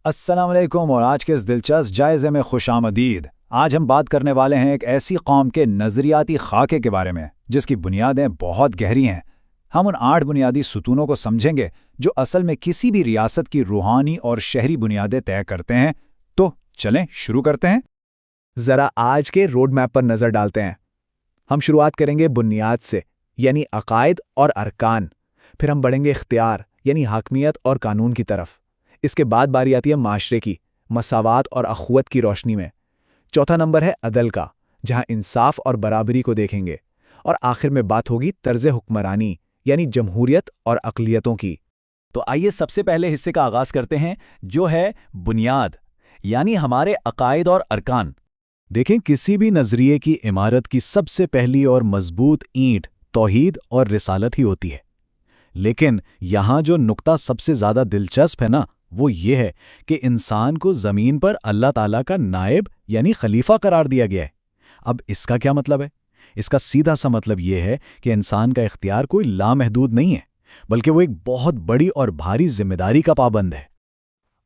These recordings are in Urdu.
السلام علیکم اور آج کے اس دلچسپ جائزے میں خوش آمدید۔ آج ہم بات کرنے والے ہیں ایک ایسی قوم کے نظریاتی خاکے کے بارے میں جس کی بنیادیں بہت گہری ہیں۔ ہم ان 8 بنیادی ستونوں کو سمجھیں گے جو اصل میں کسی بھی ریاست کی روحانی اور شہری بنیادیں طے کرتے ہیں۔ تو چلیں شروع کرتے ہیں۔ ذرا آج کے روڈ میپ پر نظر ڈالتے ہیں۔ ہم شروعات کریں گے بنیاد سے، یعنی عقائد اور ارکان۔ پھر ہم بڑھیں گے اختیار، یعنی حاکمیت اور قانون کی طرف۔ اس کے بعد باری آتی ہے معاشرے کی، مساوات اور اخوت کی روشنی میں۔ چوتھا نمبر ہے عدل کا، جہاں انصاف اور برابری کو دیکھیں گے۔ اور آخر میں بات ہوگی طرز حکمرانی، یعنی جمہوریت اور اقلیتوں کی۔ تو آئیے سب سے پہلے حصے کا آغاز کرتے ہیں، جو ہے بنیاد، یعنی ہمارے عقائد اور ارکان۔ دیکھیں، کسی بھی نظریے کی عمارت کی سب سے پہلی اور مضبوط اینٹ توحید اور رسالت ہی ہوتی ہے۔ لیکن یہاں جو نقطہ سب سے زیادہ دلچسپ ہے نا، وہ یہ ہے کہ انسان کو زمین پر اللہ تعالیٰ کا نائب یعنی خلیفہ قرار دیا گیا ہے۔ اب اس کا کیا مطلب ہے؟ اس کا سیدھا سا مطلب یہ ہے کہ انسان کا اختیار کوئی لامحدود نہیں ہے، بلکہ وہ ایک بہت بڑی اور بھاری ذمہ داری کا پابند ہے۔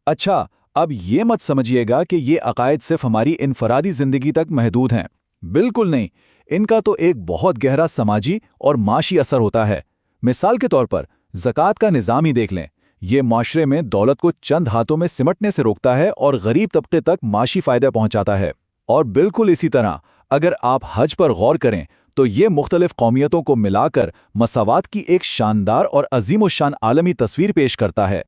اچھا، اب یہ مت سمجھیے گا کہ یہ عقائد صرف ہماری انفرادی زندگی تک محدود ہیں۔ بالکل نہیں، ان کا تو ایک بہت گہرا سماجی اور معاشی اثر ہوتا ہے۔ مثال کے طور پر زکوٰۃ کا نظام ہی دیکھ لیں۔ یہ معاشرے میں دولت کو چند ہاتھوں میں سمٹنے سے روکتا ہے اور غریب طبقے تک معاشی فائدہ پہنچاتا ہے۔ اور بالکل اسی طرح اگر آپ حج پر غور کریں تو یہ مختلف قومیتوں کو ملا کر مساوات کی ایک شاندار اور عظیم الشان عالمی تصویر پیش کرتا ہے۔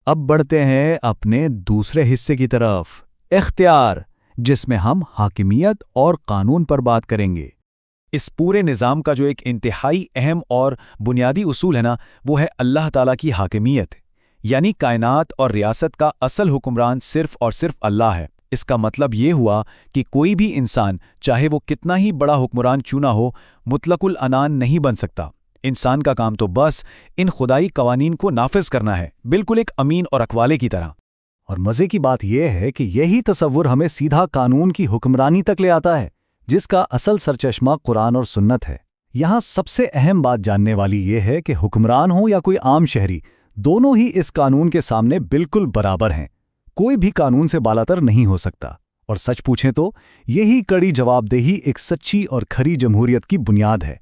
اب بڑھتے ہیں اپنے دوسرے حصے کی طرف، اختیار، جس میں ہم حاکمیت اور قانون پر بات کریں گے۔ اس پورے نظام کا جو ایک انتہائی اہم اور بنیادی اصول ہے نا، وہ ہے اللہ تعالیٰ کی حاکمیت، یعنی کائنات اور ریاست کا اصل حکمران صرف اور صرف اللہ ہے۔ اس کا مطلب یہ ہوا کہ کوئی بھی انسان، چاہے وہ کتنا ہی بڑا حکمران چنا ہو، مطلق العنان نہیں بن سکتا۔ انسان کا کام تو بس ان خدائی قوانین کو نافذ کرنا ہے، بالکل ایک امین اور رکھوالے کی طرح۔ اور مزے کی بات یہ ہے کہ یہی تصور ہمیں سیدھا قانون کی حکمرانی تک لے آتا ہے، جس کا اصل سرچشمہ قرآن اور سنت ہے۔ یہاں سب سے اہم بات جاننے والی یہ ہے کہ حکمران ہو یا کوئی عام شہری، دونوں ہی اس قانون کے سامنے بالکل برابر ہیں۔ کوئی بھی قانون سے بالاتر نہیں ہو سکتا۔ اور سچ پوچھیں تو یہی کڑی جواب دہی ایک سچی اور کھری جمہوریت کی بنیاد ہے۔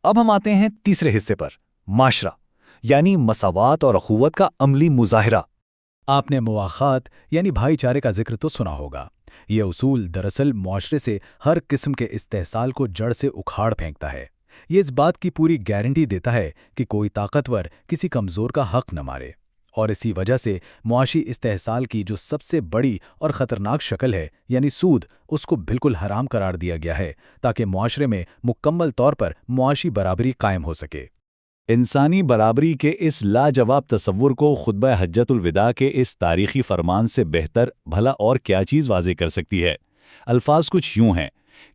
اب ہم آتے ہیں تیسرے حصے پر، معاشرہ، یعنی مساوات اور اخوت کا عملی مظاہرہ۔ آپ نے مواخات یعنی بھائی چارے کا ذکر تو سنا ہوگا۔ یہ اصول دراصل معاشرے سے ہر قسم کے استحصال کو جڑ سے اکھاڑ پھینکتا ہے۔ یہ اس بات کی پوری گارنٹی دیتا ہے کہ کوئی طاقتور کسی کمزور کا حق نہ مارے، اور اسی وجہ سے معاشی استحصال کی جو سب سے بڑی اور خطرناک شکل ہے، یعنی سود، اس کو بالکل حرام قرار دیا گیا ہے تاکہ معاشرے میں مکمل طور پر معاشی برابری قائم ہو سکے۔ انسانی برابری کے اس لاجواب تصور کو خطبہ حجۃ الوداع کے اس تاریخی فرمان سے بہتر بھلا اور کیا چیز واضح کر سکتی ہے؟ الفاظ کچھ یوں ہیں: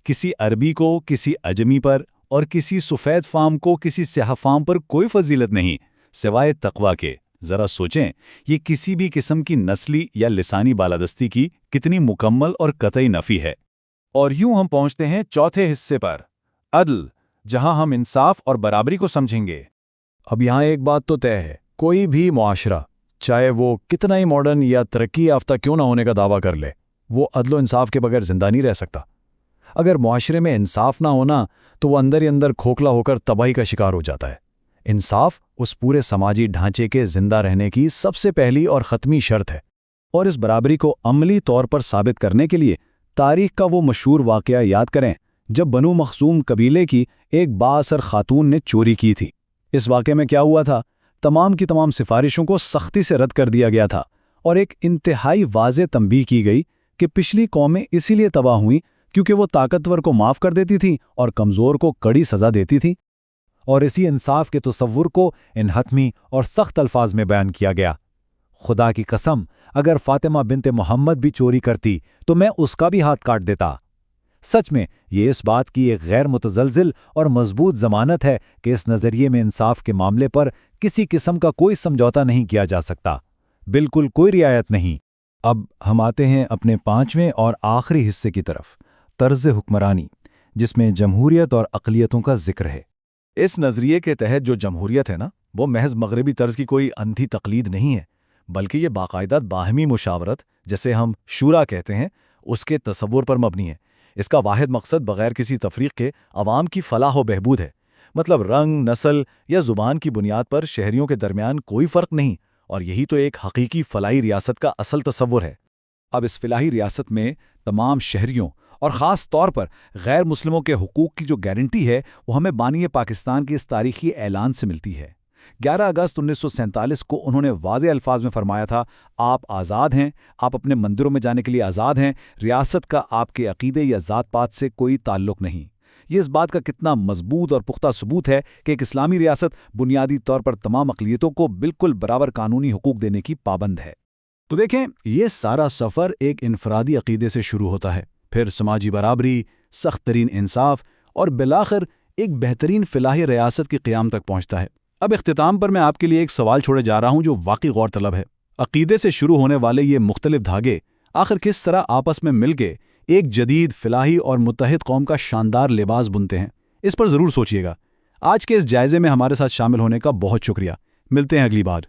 کسی عربی کو کسی اجمی پر اور کسی سفید فام کو کسی سیاہ فام پر کوئی فضیلت نہیں سوائے تقوی کے۔ ذرا سوچیں، یہ کسی بھی قسم کی نسلی یا لسانی بالادستی کی کتنی مکمل اور قطعی نفی ہے۔ اور یوں ہم پہنچتے ہیں چوتھے حصے پر، عدل، جہاں ہم انصاف اور برابری کو سمجھیں گے۔ اب یہاں ایک بات تو طے ہے، کوئی بھی معاشرہ، چاہے وہ کتنا ہی ماڈرن یا ترقی یافتہ کیوں نہ ہونے کا دعویٰ کر لے، وہ عدل و انصاف کے بغیر زندہ نہیں رہ سکتا۔ اگر معاشرے میں انصاف نہ ہونا تو وہ اندر ہی اندر کھوکھلا ہو کر تباہی کا شکار ہو جاتا ہے۔ انصاف اس پورے سماجی ڈھانچے کے زندہ رہنے کی سب سے پہلی اور ختمی شرط ہے۔ اور اس برابری کو عملی طور پر ثابت کرنے کے لیے تاریخ کا وہ مشہور واقعہ یاد کریں جب بنو مخزوم قبیلے کی ایک بااثر خاتون نے چوری کی تھی۔ اس واقعے میں کیا ہوا تھا؟ تمام کی تمام سفارشوں کو سختی سے رد کر دیا گیا تھا، اور ایک انتہائی واضح تنبیہ کی گئی کہ پچھلی قومیں اسی لیے تباہ ہوئیں کیونکہ وہ طاقتور کو معاف کر دیتی تھیں اور کمزور کو کڑی سزا دیتی تھیں۔ اور اسی انصاف کے تصور کو ان حتمی اور سخت الفاظ میں بیان کیا گیا: خدا کی قسم، اگر فاطمہ بنت محمد بھی چوری کرتی تو میں اس کا بھی ہاتھ کاٹ دیتا۔ سچ میں یہ اس بات کی ایک غیر متزلزل اور مضبوط ضمانت ہے کہ اس نظریے میں انصاف کے معاملے پر کسی قسم کا کوئی سمجھوتا نہیں کیا جا سکتا، بالکل کوئی رعایت نہیں۔ اب ہم آتے ہیں اپنے 5ویں اور آخری حصے کی طرف، طرز حکمرانی، جس میں جمہوریت اور اقلیتوں کا ذکر ہے۔ اس نظریے کے تحت جو جمہوریت ہے نا، وہ محض مغربی طرز کی کوئی اندھی تقلید نہیں ہے، بلکہ یہ باقاعدہ باہمی مشاورت، جسے ہم شورا کہتے ہیں، اس کے تصور پر مبنی ہے۔ اس کا واحد مقصد بغیر کسی تفریق کے عوام کی فلاح و بہبود ہے۔ مطلب رنگ، نسل یا زبان کی بنیاد پر شہریوں کے درمیان کوئی فرق نہیں، اور یہی تو ایک حقیقی فلاحی ریاست کا اصل تصور ہے۔ اب اس فلاحی ریاست میں تمام شہریوں اور خاص طور پر غیر مسلموں کے حقوق کی جو گارنٹی ہے وہ ہمیں بانی پاکستان کے اس تاریخی اعلان سے ملتی ہے۔ 11 اگست 1947 کو انہوں نے واضح الفاظ میں فرمایا تھا، آپ آزاد ہیں، آپ اپنے مندروں میں جانے کے لیے آزاد ہیں، ریاست کا آپ کے عقیدے یا ذات پات سے کوئی تعلق نہیں۔ یہ اس بات کا کتنا مضبوط اور پختہ ثبوت ہے کہ ایک اسلامی ریاست بنیادی طور پر تمام اقلیتوں کو بالکل برابر قانونی حقوق دینے کی پابند ہے۔ تو دیکھیں، یہ سارا سفر ایک انفرادی عقیدے سے شروع ہوتا ہے، پھر سماجی برابری، سخت ترین انصاف اور بالآخر ایک بہترین فلاحی ریاست کی قیام تک پہنچتا ہے۔ اب اختتام پر میں آپ کے لیے ایک سوال چھوڑے جا رہا ہوں جو واقعی غور طلب ہے۔ عقیدے سے شروع ہونے والے یہ مختلف دھاگے آخر کس طرح آپس میں مل کے ایک جدید فلاحی اور متحد قوم کا شاندار لباس بنتے ہیں؟ اس پر ضرور سوچیے گا۔ آج کے اس جائزے میں ہمارے ساتھ شامل ہونے کا بہت شکریہ۔ ملتے ہیں اگلی بار۔